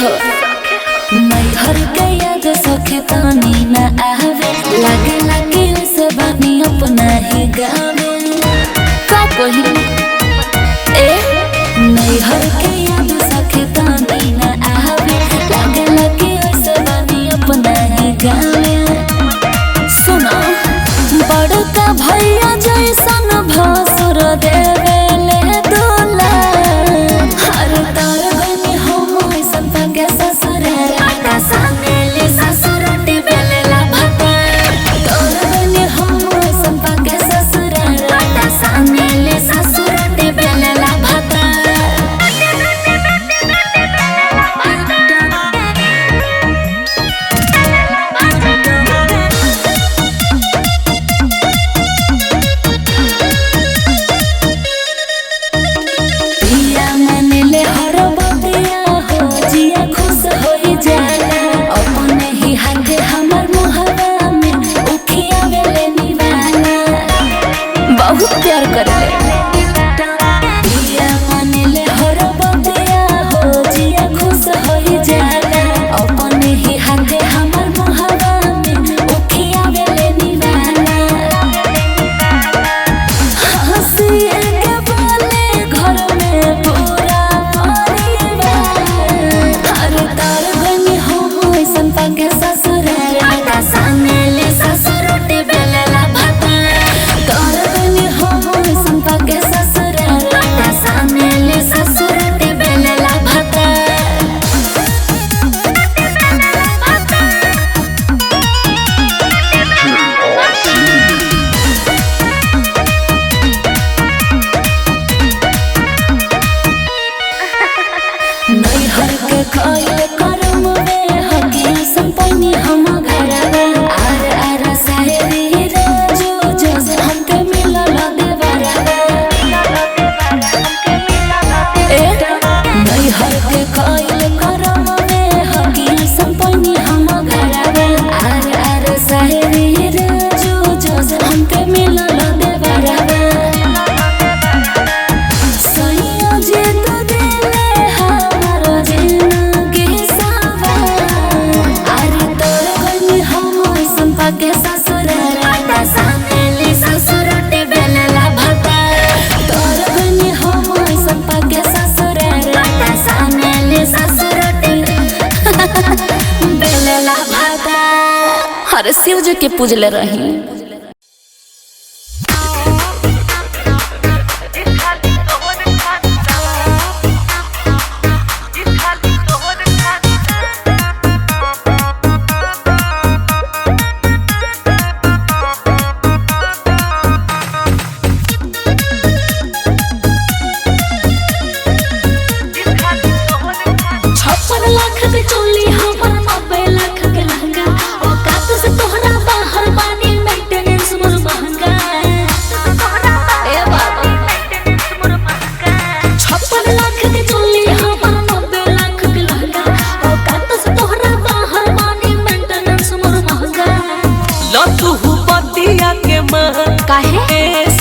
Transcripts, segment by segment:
हो नैहर के याद सखे तानी न आवे लागे लागे उसे बानी अपना ही गावे का कही ए नैहर के याद सखे तानी न आवे लागे लागे उसे बानी अपना ही गावे सुनो बड़का भैया जैसन भासुर देवे ले दूल्हा हर तार गनी हम ऐसन भाग्य ससुर आटा सानेले ससुर टिबेले ला भता तार गनी हम ऐसन भाग्य ससुर आटा सानेले ससुर टिबेले ला भता बहुत प्यार करले पिया मानेले हर बंदिया हो जिया खुश होई जाला अपने ही हाथे हमर मुहावा में उखिया बेले निवाला हंसिए के बोले घर में पूरा परिवार हर तार गनी हम ऐसन पाके ससुर आटा सानेले ससुर टिबेले ला भता तार के ससुर आटा सानेले ससुर टिबेले ला भता नैहर के खाए करम में हकी संपन्नी हम घरवा आर आर साहेबी रोजो जोस हमके मिलल देवरवा नैहर के खाए करम में हकी संपन्नी हम घरवा आर आर साहेबी रोजो जोस हमके मिलल देवरवा सैया जे तो देले हमर जिंदगी सावा अरे तोर गनी हम ऐसन पाके ससुर आटा सानेले ससुर टिबेले ला भता तोर गनी हम ऐसन पाके ससुर आटा सानेले ससुर टिबेले ला भता हर शिव जी के पूजले रही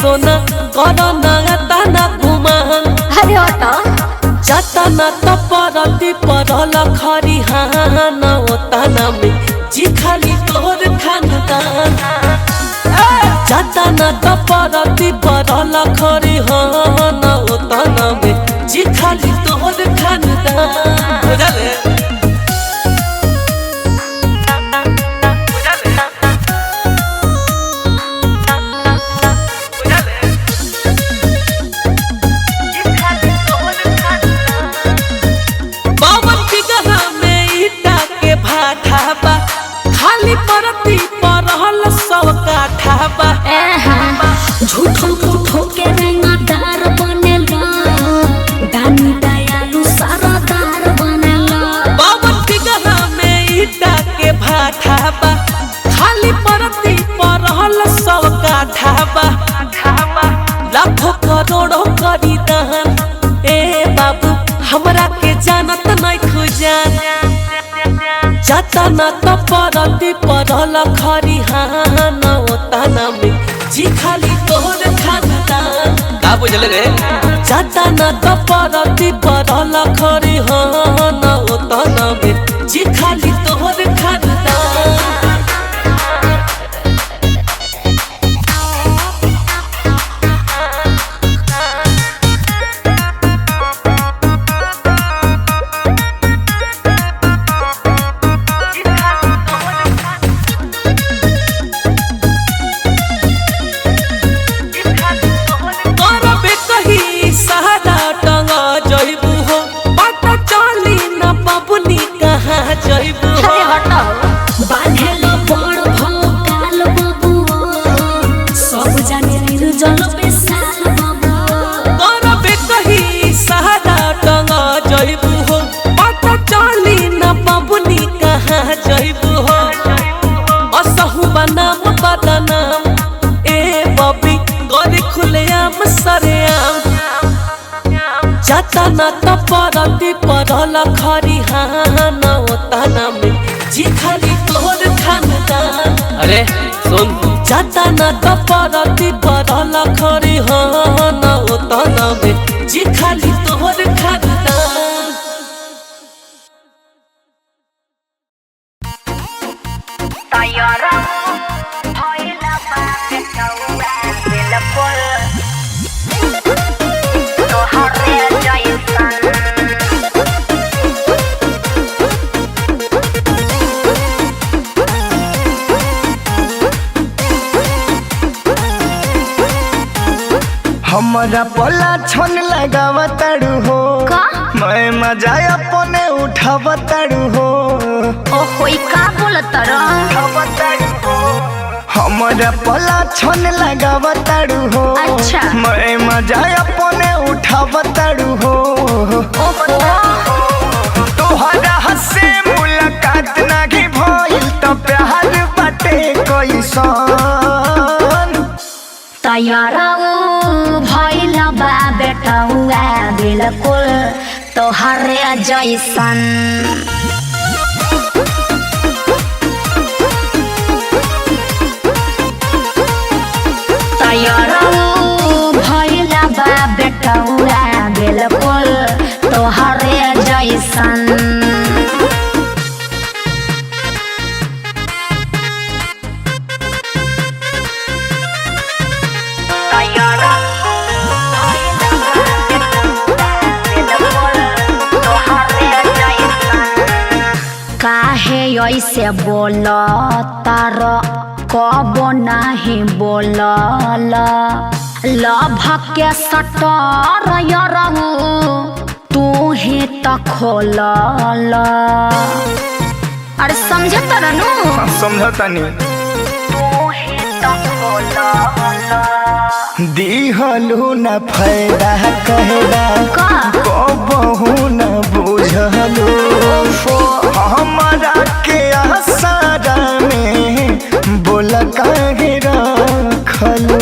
सोना करना तना घुमा अरे ओटा जतना त परती परल खरिहाना ओतना में जी खाली तोर खानदान जतना त परती परल खरिहाना ओतना में जी खाली तोर खानदान बुझले खाली परती परहल सब काठाबा झूठो झूठो के रंगदार बनेला दानी दयालु सरदार बनेला बावन बिगहा में ईटा के भाठाबा खाली परती परहल सब काठाबा लाखों करोड़ों करी दहन ए बाबू हमरा के जानत नहीं खुजान जतना त परती परल खरिहाना ओतना में जी खाली तोर खानदान का बुझले रे जतना त परती परल खरिहाना ओतना में जी खाली तोहर खानदान। जाता ना तो परती परल खरिहान ओतना में जी खाली तोहर खानदान। अरे सुन जाता ना तो परती परल खरिहान ओतना में जी खाली तोहर खानदान। तैयारा होइला बात कौआ बिलकुल हमारा पला छन लगावताड़ू हो का मैं मजा अपने उठावताड़ू हो। ओहो ई का बोलत र हमारा पला छन लगावताड़ू हो अच्छा मैं मजा अपने उठावताड़ू हो। ओहो तोहरा हसे मुलाकात नाही भइल त प्यार बाटे कैसन। तैयारा भइला बा बेटा हुआ बिल्कुल तोहरे जैसन। तैयारा भइला बा बेटा हुआ बिल्कुल तोहरे जैसन। काहे ऐसे बोल तार कब नहीं बोलल लभ के सटर यरहु तू ही त खोलल। अरे समझत रहनु समझतानी तू ही त खोलल। दिहलु न फायदा कहदा का कबहू न बुझलु हमारा के आसारा में बोल काहे रखलु।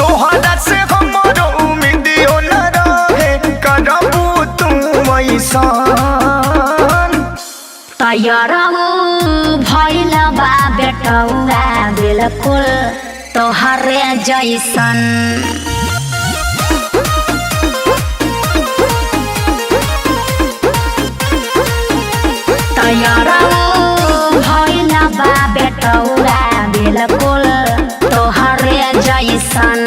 तोहरा से हमरो उम्मीदियो न रहे करबू तू ऐसन। तैयारा भइला बा बेटा हुआ बिल्कुल तोहरे जैसन। तैयारा भइला बा बेटा हुआ बिल्कुल तोहरे जैसन।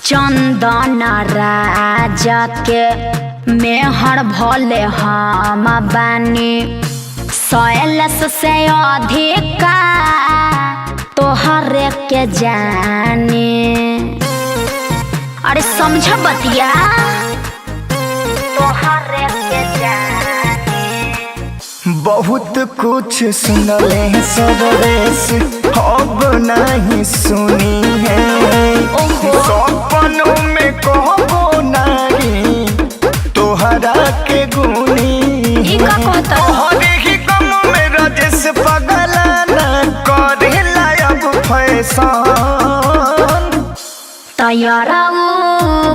चंदन राजा के मेहर भले हम बानी सैलस से अधिका तोहरे के जाने। अरे समझ बतिया तोहरे के जाने। बहुत कुछ सुनले सरदेश अब नहीं सुनी है। सपनों में कहबो नहीं तोहरा के गुनी। तोहरे ही गम में राजेश पगला न करेला अब फैशन। तैयारा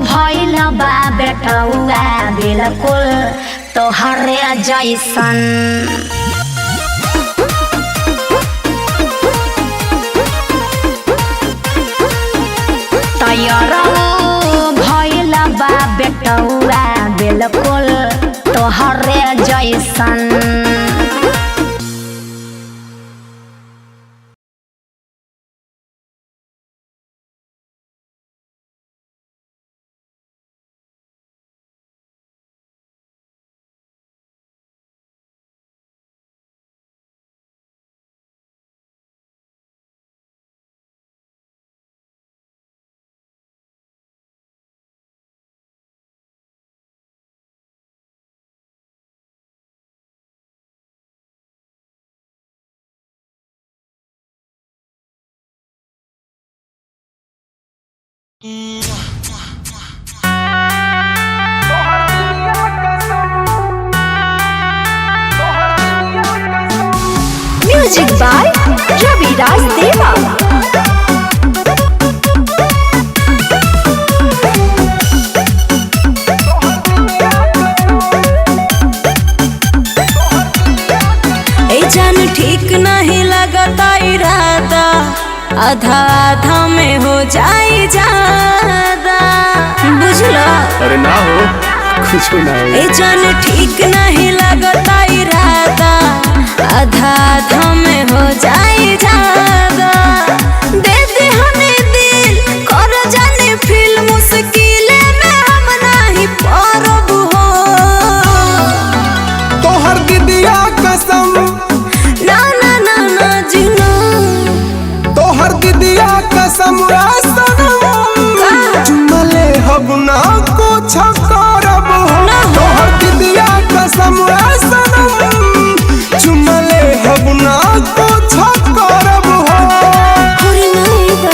भइला बा बेटा हुआ बिल्कुल तोहरे जैसन तैयार भइला बा बेटौआ बिल्कुल तोहरे जैसन। म्यूजिक बाय रविराज देवा। ए जान ठीक नहीं लगता इरादा आधा आधा में हो जाए ज्यादा बुझला। अरे ना हो कुछ ना हो। ए जान ठीक नहीं लगता इरादा आधा आधा में हो जाए ज्यादा दे दे हमें दिल कर जाने फिल्म मुश्किल में हम नहीं पारब हो। तोहर दीदिया कसम ना ना ना ना जीना तोहर दीदिया कसम चुमले हब ना कुछ करब हो। तोहर दीदिया कसम चुमले हब ना कुछ करब हो। अरे नहीं बा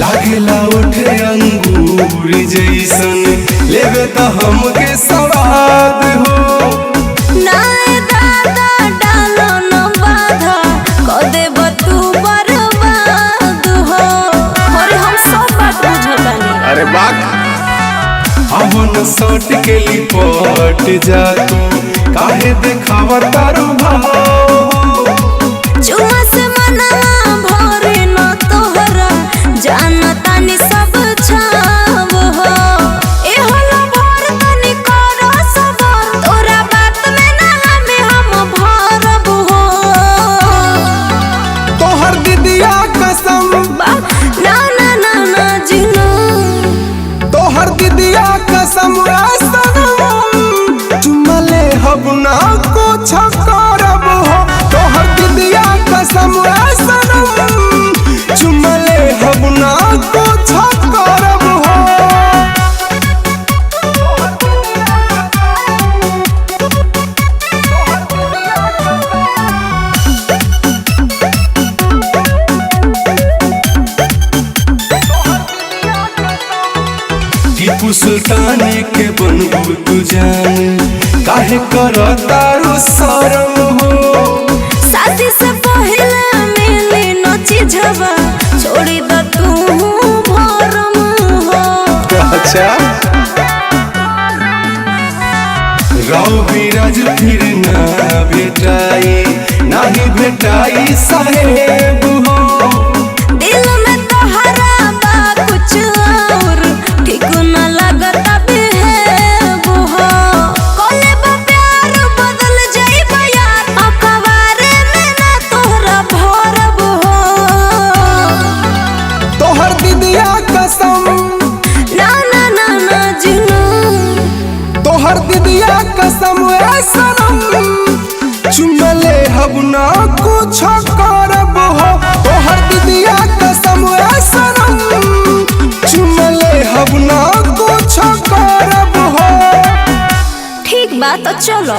लागेला उठे अंगूर जैसन लेवे तो हमके सवाद हो। ना दादा डालो न बाधा क देब तू बर्बाद हो। अरे हम सब बात बुझतानी। अरे बाक हमन सट के लिपट जा तू काहे देखावा तारू भाव। चुमा से मनवा भरे न तोहरा जानतानी सब छाव हो। ए होला भर तनी कर सबर तोरा बात में ना हम भरब हो। तोहर दीदिया कसम ना ना ना ना जीना तोहर दीदिया कसम चुमले हब ना कुछ करब हो। तोहर दीदिया कसम चुमले हब ना कुछ करब हो। टीपू सुल्तान के बनबू तू जान काहे करतारू शरम हो। शादी से पहले मिली न चीजवा छोड़ी द तू भरम हो। अच्छा राव बिराज फिर ना भेटाई नाही भेटाई साहेब हो। दिल में तोहरा बा कुछ और ठीक न लगता बेहेब हो। कोले बा प्यार बदल जाइबा यार अखबारे में ना तोहरा भरब हो। तोहर दीदिया कसम ना ना ना ना जीना तोहर दीदिया कसम चुमले हब ना कुछ करब हो। तोहर दीदिया कसम चुमले हब ना कुछ करब हो। ठीक बात तो चलो।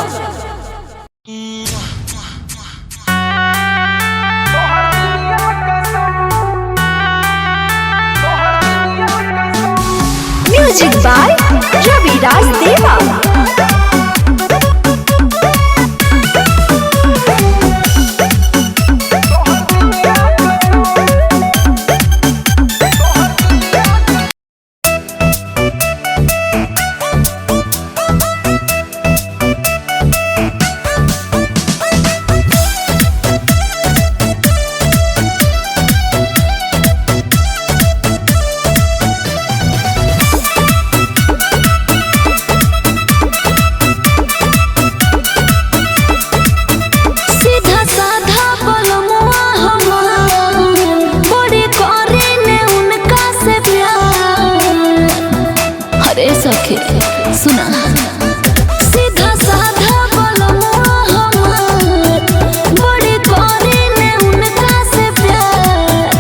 म्यूजिक बाय रविराज देवा। सुना सीधा साधा बोलमुआ हमार बड़ी करीले उनका से प्यार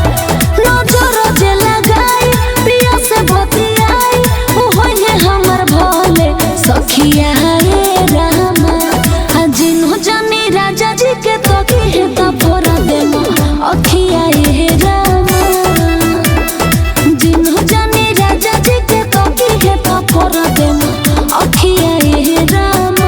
नजर जे लगाई पिया से बतियाई वो होइए हमर भोले सखिया रे रामा आ जिन्हो जानी राजा जी के तो की है ता फोरा देमा अखिया रे रामा जिन्हो जानी राजा जी के तो की है ता फोरा देमा अखिया रे रामा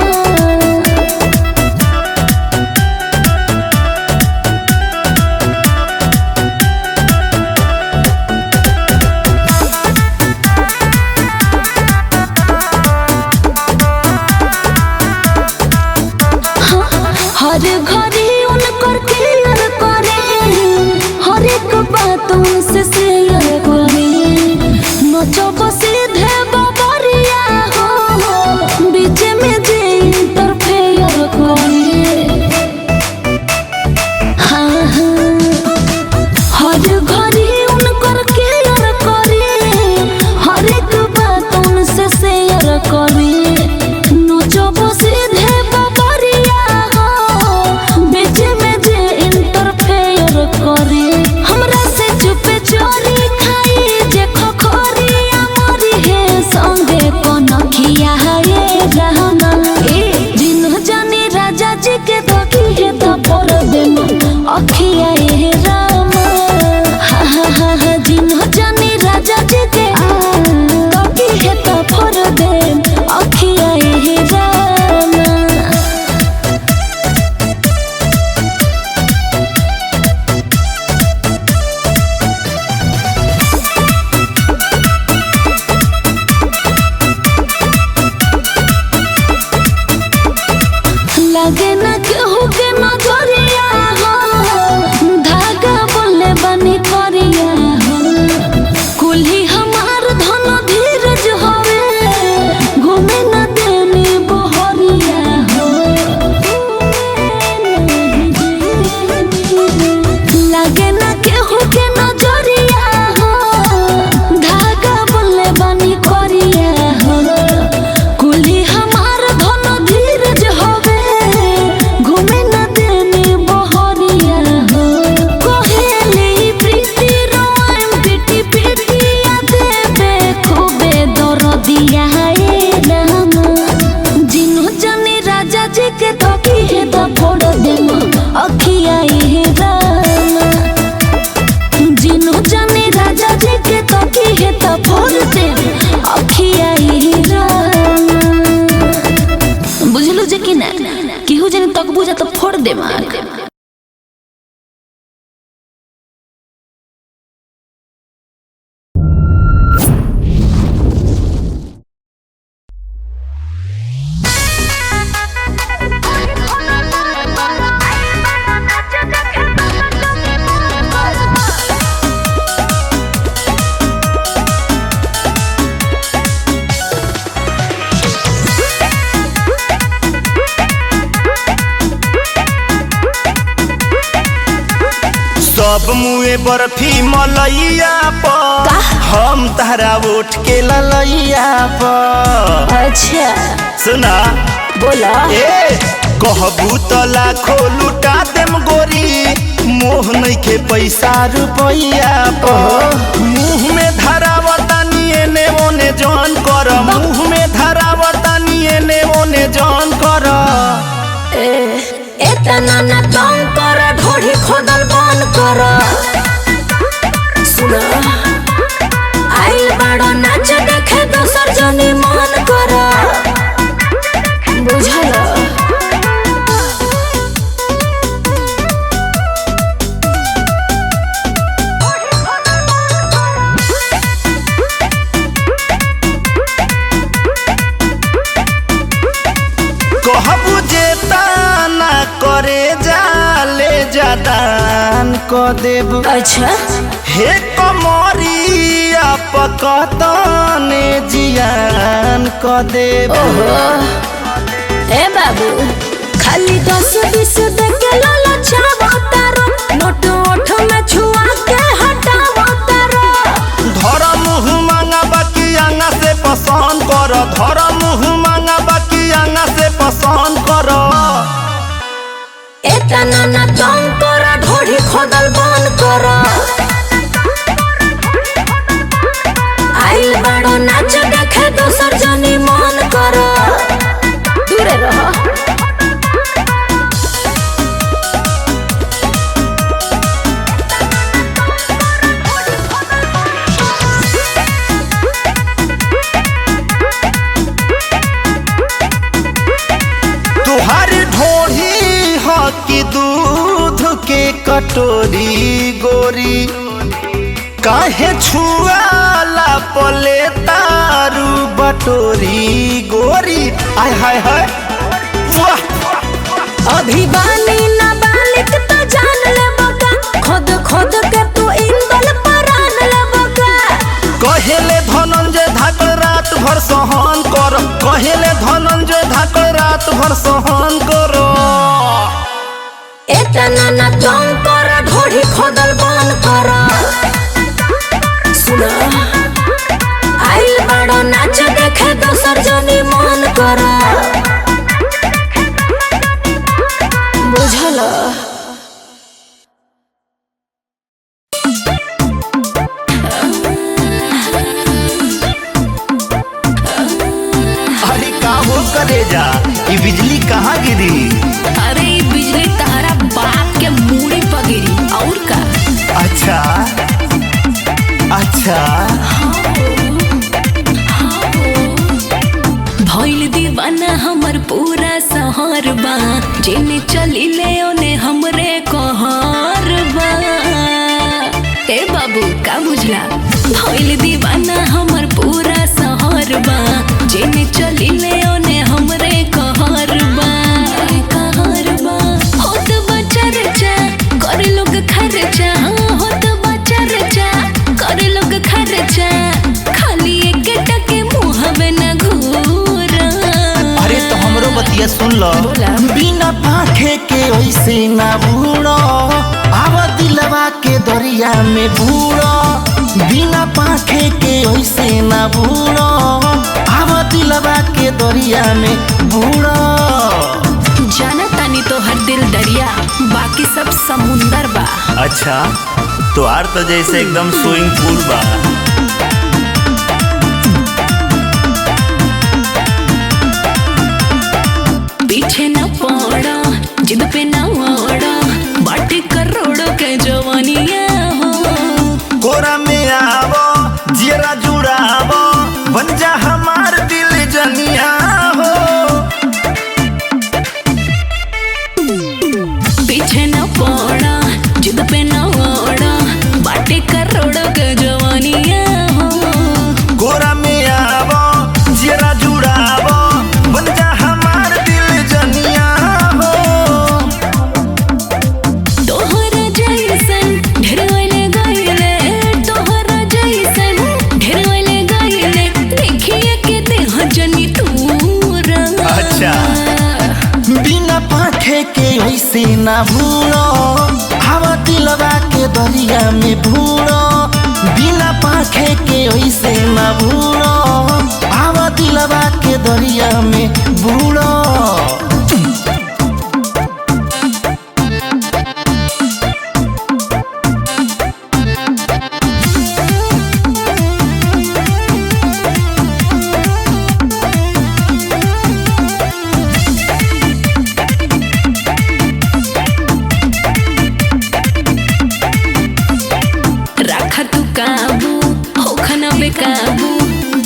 हर घड़ी उनकर केयर करे हर एक बात उनसे शेयर करे नचब सीधे बबरिया हो बीच में जे इंटरफेयर करे हाँ हाँ हर घड़ी उनकर केयर करे हर एक बात उनसे शेयर करे नचब सीधे बबरिया हो बीच में जे इंटरफेयर करे हमरा से चुपे चोरी खाई जे खखोरिया मरी है संगे कनखिया रे रहना जिन्हो जानी राजा जी के दखी है तो पर देना अखिया रे रामा हा हा हा हा जिन्हो जानी राजा जी के दखी है तो पर देना अखिया रे रामा लगे न केहू के नजरिया हो धागा बोले बनी करिया हो कुल्ही हमार धन धीरज हवे घूमे न देनी बहरिया हो लगे न केहू के नजरिया हो धागा बोले बनी करिया हो कुल्ही हमार धन धीरज हवे घूमे न देनी बहरिया हो कहेली प्रीति रोम पिटी पिटिया देवे खूबे दरदिया ए रामा जिन्हो जानी राजा जी के धोखी है तो फोड़ देमा अखिया ए रामा जिन्हो जानी राजा जी के धोखी है तो फोड़ देमा अखिया ए रामा बुझलु जे कि ना केहू जने तक बुझा तो फोड़ दे मार सब मुए बर्फी मलैया पर हम तारा उठ के ललैया पर अच्छा सुना बोला ए कहबू तो लाखो लुटा देम गोरी मोह नइखे पैसा रुपैया पर मुंह में धरावता निये ने ओने जान कर मुंह में धरावता निये ने ओने जान कर एतना न तंग कर ढोढ़ी खोदल बंद कर सुना आइल बड़ा नाच देखे दोसर जनी मन कर बुझल कहबू जेता ना करे जाले जदान क देब अच्छा हे कमरिया पकतने जियान क देब ए बाबू खाली 10-20 देके लाला छावा तारो नोट ओठ में छुआ के हटावा तारो धर मुँह मांगा बाकी आंगा से पसंद कर धर मुँह मांगा बाकी आंगा से पसंद कर एतना ना तंग कर ढोढ़ी खोदल बंद कर आइल बड़ो नाच देखे दोसर जनी मन कर दूरे रह तुहारी ढोढ़ी ह कि दूध के कटोरी गोरी काहे छुआला पले तारू बटोरी गोरी आय हाय हाय वाह अभी बानी ना बालिक तो जान ले बका खुद खुद के तू इंदल परान ले बका कहेले धनंजय धाकड़ रात भर सहन कर कहेले धनंजय धाकड़ रात भर सहन कर एतना ना तंग कर ढोढ़ी खोदल बंद कर सुना आइल बड़ो नाच देखे दोसर जनी मन कर बुझल अरे का हो करेजा ये बिजली कहाँ गिरी अरे ये बिजली तारा बाप के मूड़ी पर गिरी और का अच्छा अच्छा भइल दीवाना हमर पूरा शहर बा जेने चली ले ओने हमरे कहर बा ए बाबू का बुझला भइल दीवाना हमर पूरा शहर बा जेने चली ले ओने हमरे कहर बा होत बच्चा रचा करे लोग खर्चा होत बच्चा रचा करे लोग खर्चा खाली एक टके मुहबे न घूरा अरे तो हमरो बतिया सुन लो बिना पाखे के ओइसे ना बूढ़ो आव दिलवा के दरिया में बूढ़ो बिना पाखे के ओइसे ना बूढ़ो आव दिलवा के दरिया में बूढ़ो जाना तानी तो हर दिल दरिया बाकी सब समुंदर बा अच्छा तो आर तो जैसे एकदम स्विमिंग पूल बा पीछे न पड़ा जिद पे न ओड़ा बाटे करोड़ों के जवानिया हो कोरा में आवो जियरा जुड़ावो बन जा हमार दिल जनिया हो पीछे न पड़ा जिद पे न ओड़ा बाटे करोड़ों के जवानिया हो कोरा में आवो जियरा जुड़ावो बन जा हमार दिल जनिया हो तोहरा जैसन ढेर वाले गइले तोहरा जैसन ढेर वाले गइले देखिए के देह जनी तूरा अच्छा बिना पाखे के वैसे ना भूलो हवा दिलवा के दरिया में भूलो बिना पाखे के वैसे ना भूलो हवा दिलवा के दरिया में भूलो रखा तू काबू होखना बेकाबू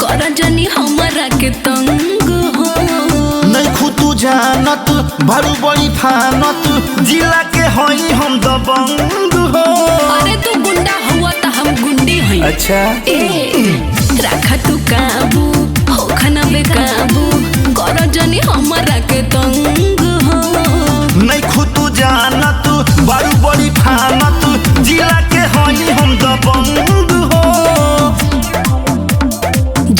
कर जनी हमरा के तंग हो नहीं खुतू जानत बड़ू बड़ी फानत जिला के हई हम दबंग हो अरे तू गुंडा हुआ त हम गुंडी हई अच्छा ए रखा तू काबू होखना बेकाबू कर जनी हमरा के तंग हो नहीं खुतू जानत बड़ू बड़ी फानत जिला के हई हम दबंग हो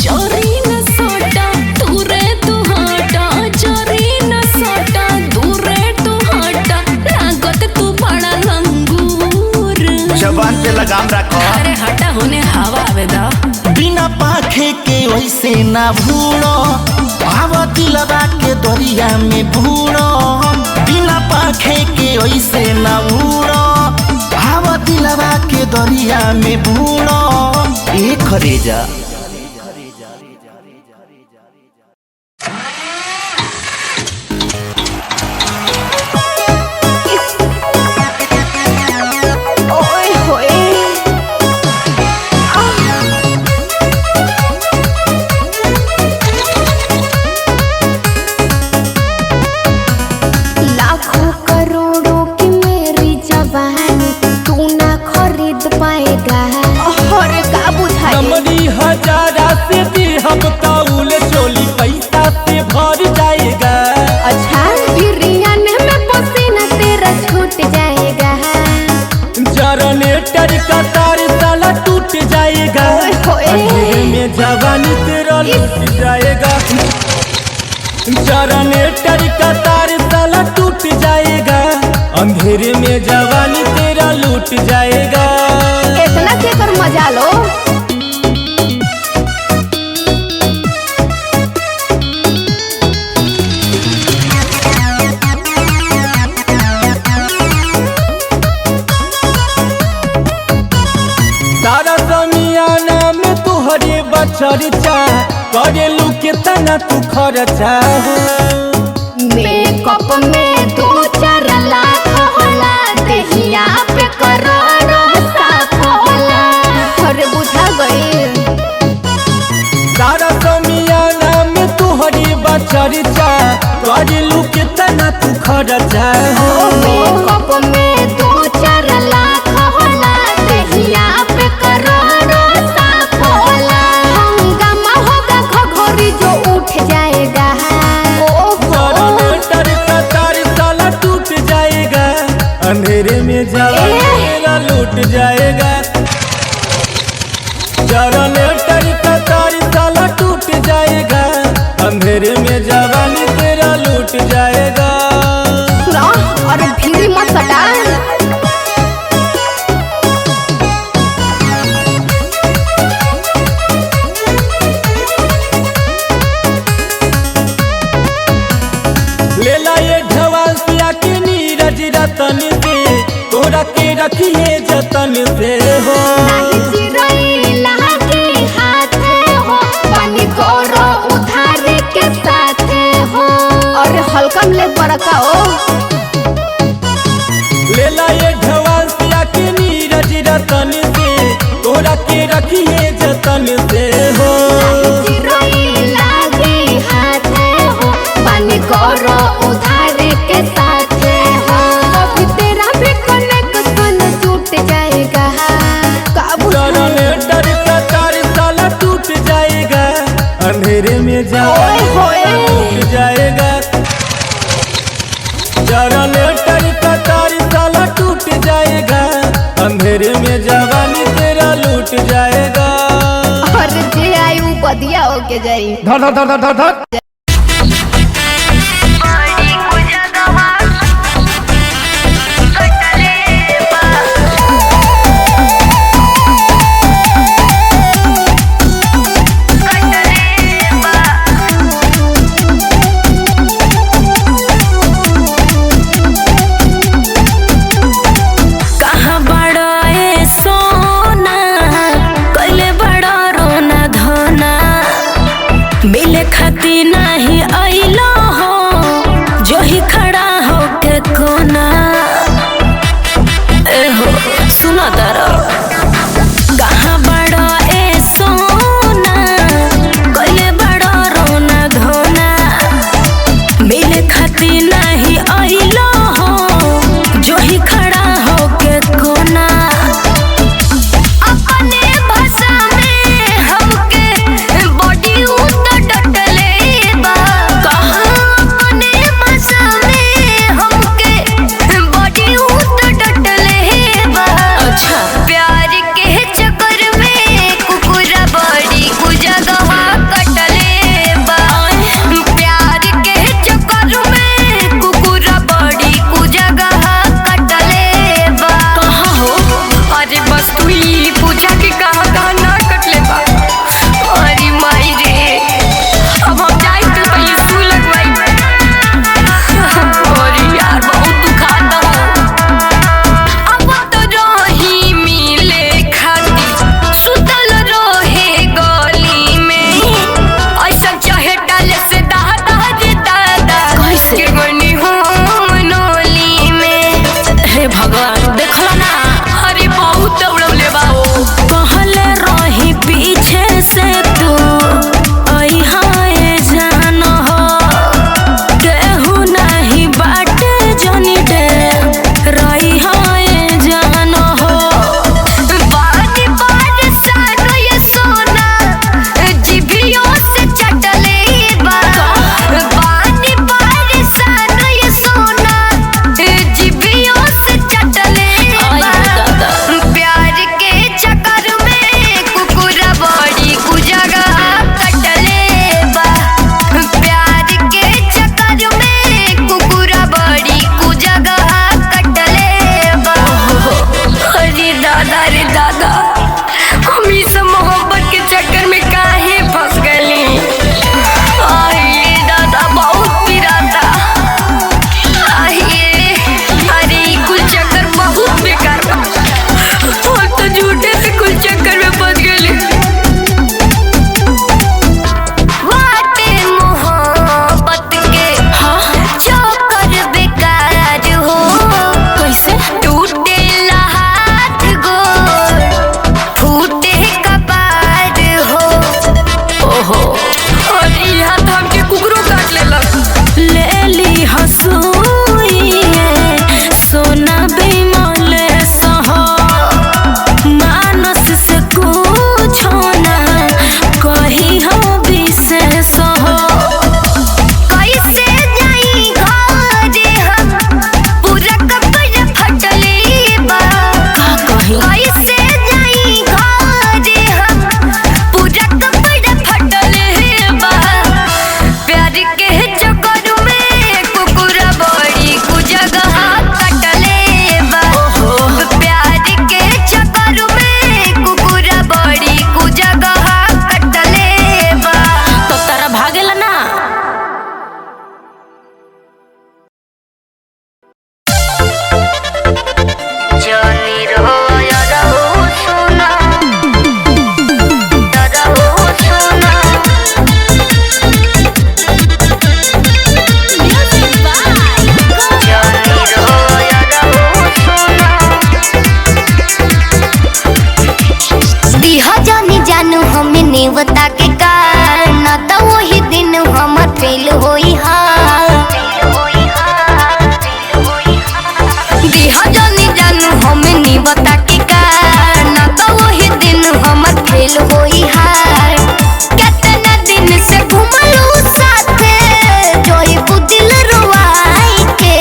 जोरी न सोटा दूरे तू हटा जोरी न सोटा दूरे तू हटा लागत तू बड़ा लंगूर जबान पे लगाम रखो अरे हटा होने हवा आवेदा बिना पाखे के ऐसे ना भूलो, आव दिलवा के दरिया में बूढ़ो, बिना पाखे के ऐसे ना उड़ो, आव दिलवा के दरिया में बूढ़ो। एक खरेजा हम ताउल चोली पैसा से भर जाएगा। अच्छा बिरयानी में पसीना तेरा छूट जाएगा। जनरेटर का तार साला टूट जाएगा। अंधेरे में जवानी तेरा लूट जाएगा। जनरेटर का तार साला टूट जाएगा। अंधेरे में जवानी तेरा लूट जाएगा। इतना से कर मजा लो। सारा समियाना में तुहरे बचर्चा करेलू कितना तू खर्चा हो। मेकअप में 2-4 लाख होला, देहिया पे करोड़ों साफ होला। अरे बुझा गई। सारा समियाना में तुहरे बचर्चा करेलू कितना तू खर्चा हो। मेकअप में 2-4 लाख होला, देहिया पे करोड़ों साफ होला। हंगामा होगा घघोरी जो उठ जाएगा। जनरेटर का तार साला टूट जाएगा। अंधेरे में जवानी तेरा लूट जाएगा। जनरेटर का तार साला टूट जाएगा। अंधेरे में जवानी तेरा लूट जाएगा। अरे भीड़ मत सटा। लेला ये ढवाल पिया के नीरज रतन से, तोरा के रखिए जतन से हो। नहीं चिरई लागी हाथ हो, पानी कोरो उधार के साथ हो। और हल्का में बड़का हो। लेला ये ढवाल पिया के नीरज रतन से, तोरा के रखिए जतन से हो। चिरई लागी हाथ हो, पानी कोरो उधार के साथ हो। कभी तेरा भी कनेक्शन टूट जाएगा। जनरेटर का तार साला टूट जाएगा। अंधेरे में जवानी लूट जाएगा। जनरेटर का तार साला टूट जाएगा। अंधेरे में जवानी तेरा लूट जाएगा। और जे आयु बदिया होके जाई। धर धर धर धर धर। मिले खाती ना बता के कारण तो वही दिन हमर फेल होई हा दिहा जानी जानू हमें नी बता के कारण तो वही दिन हमर फेल होई हा कितना दिन से घुमलू साथे जोई बुदिल रुवाई के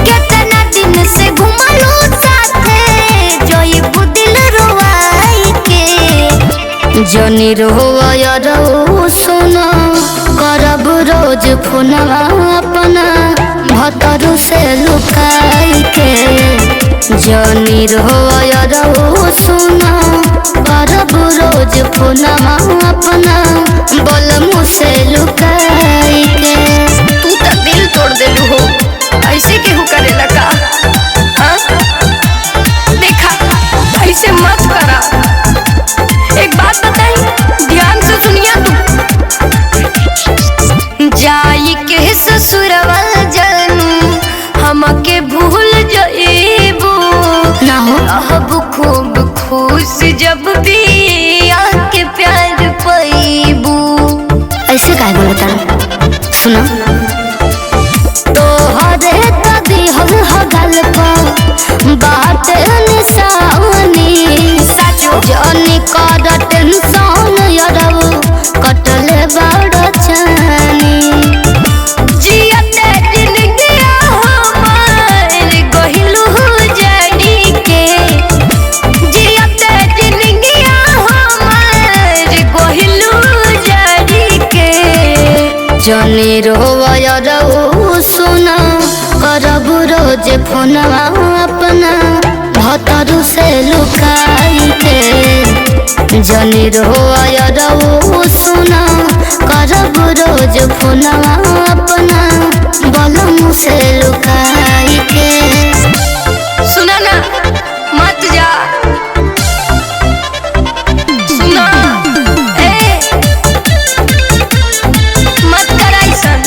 कितना दिन से घुमलू साथे जोई बुदिल रुवाई के जनी रोया रो सुनो करब रोज फोनवा अपना भतरू से लुकाई के जनी रोया रो सुनो करब रोज फोनवा अपना बोलमु से लुकाई के तू तो दिल तोड़ देलू हो ऐसे केहू करेला का हाँ? देखा ऐसे मत करा एक बात बताई ध्यान से सुनिया तू जाई के ससुरवा जानू हमके भूल जाइबू ना हो अब खूब खुश जब भी आके प्यार पाइबू ऐसे काहे बोलता सुनो तोहरे तदी हम हगल पर बात निशानी साचो जानी कर टेंशन यरव कटले बड़ चानी जियते जिंदगिया हमार गहिलू जड़ी के जियते जिंदगिया हमार गहिलू जड़ी के जनी रोया रो सुना करब रोज फोनवा अपना भतरू से लुकाई के जनी रोया रो सुना करब रोज फोनवा अपना बोलमु से लुकाई के सुना ना मत जा सुना ए मत कर ऐसन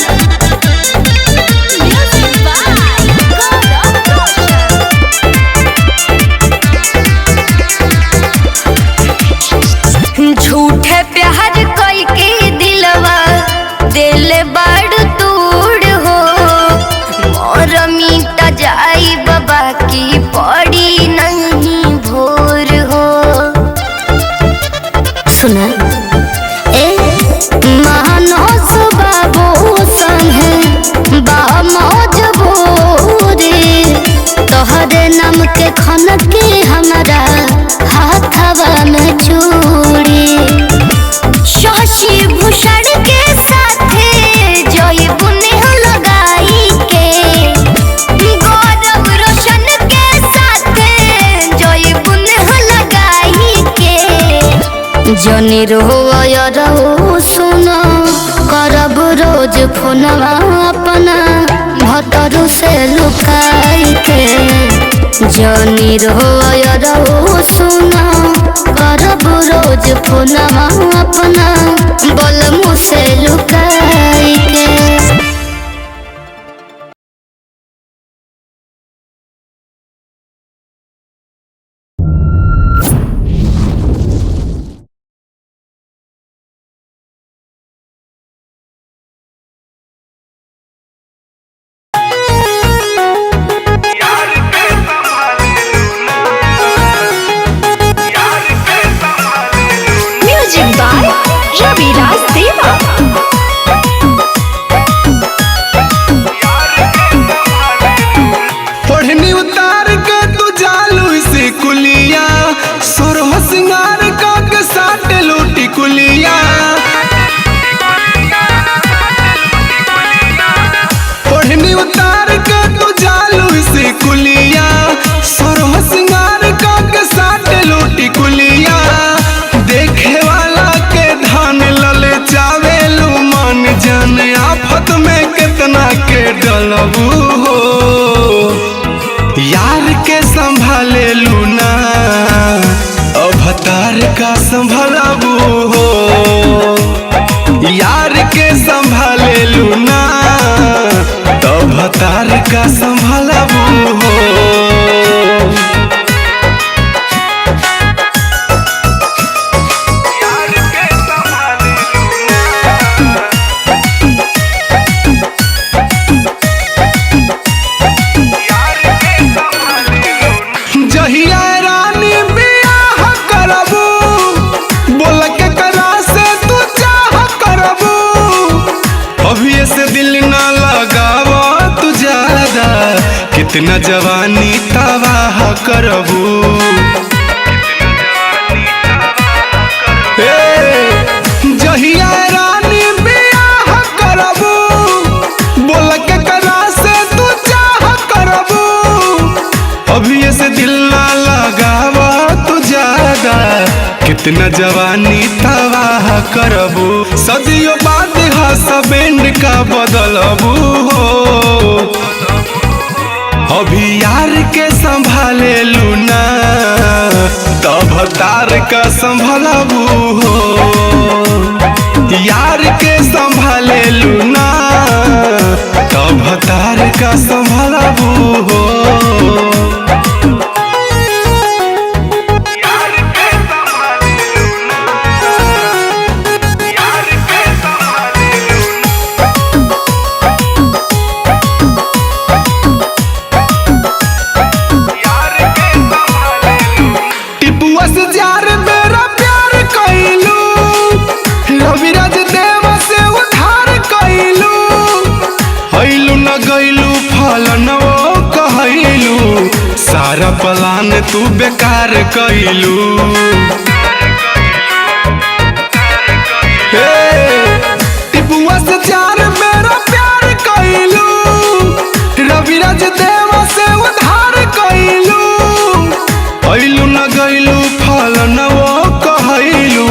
झूठे प्यार कोई के दिलवा दिल बड़ तोड़ हो मोर मीटा जाई बाबा की पड़ी नहीं भोर हो सुना ए महानस बाबू संगे बा मजबूरी तोहरे नाम के खन के हमारा हाथवा में चूड़ी शशि भूषण के साथे जोई बुने लगाई के गौरव रोशन के साथे जोई बुने लगाई के जनी रोया रो सुनो करब रोज फोनवा अपना भतरू से लुकाई के जनी रोया रो सुनो करब रोज फोनवा अपना बोलमु से लुकाई के म्यूजिक बाय रविराज देवा ओढ़नी उतार के तू जालू से कुलिया सोरह सिंगार का के साट लूटी कुलिया ओढ़नी उतार के तू जालू से कुलिया सोरह सिंगार का के साट लूटी कुलिया देखे वाला के धान लले चावेलू मन जन आफत में कितना के डलबू हो यार के संभाले लूना अवतार का संभलबू हो यार के संभाले लूना अवतार का संभलबू हो यार के कितना जवानी तबाह करबू। जहिया रानी बियाह करबू, बोल के करा से तू चाह करबू। अभी से दिल ना लगावा तू ज्यादा, कितना जवानी तबाह करबू। सदियों बाद हसबैंड का बदलबू हो, अभी यार के संभाले लूना तब तार का संभलबू हो। यार के संभाले लूना तब तार का संभलबू हो। सारा प्लान तू बेकार कइलू। टिपुआ से चार मेरा प्यार कइलू, रविराज देव से उधार कइलू। अइलू न गइलू फल न वो कहलू,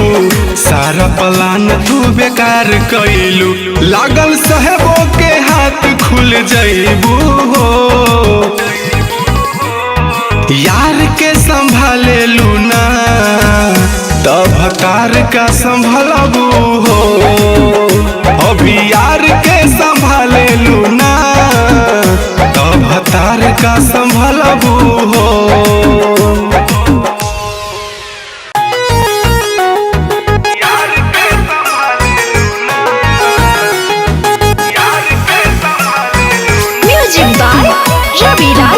सारा प्लान तू बेकार कइलू। लागल सहबो के हाथ खुल जइबू हो, यार के संभाले लूना तब तार का संभलबू हो। अभी यार के संभाले लूना तब तार का संभलबू हो। Music by Raviraj.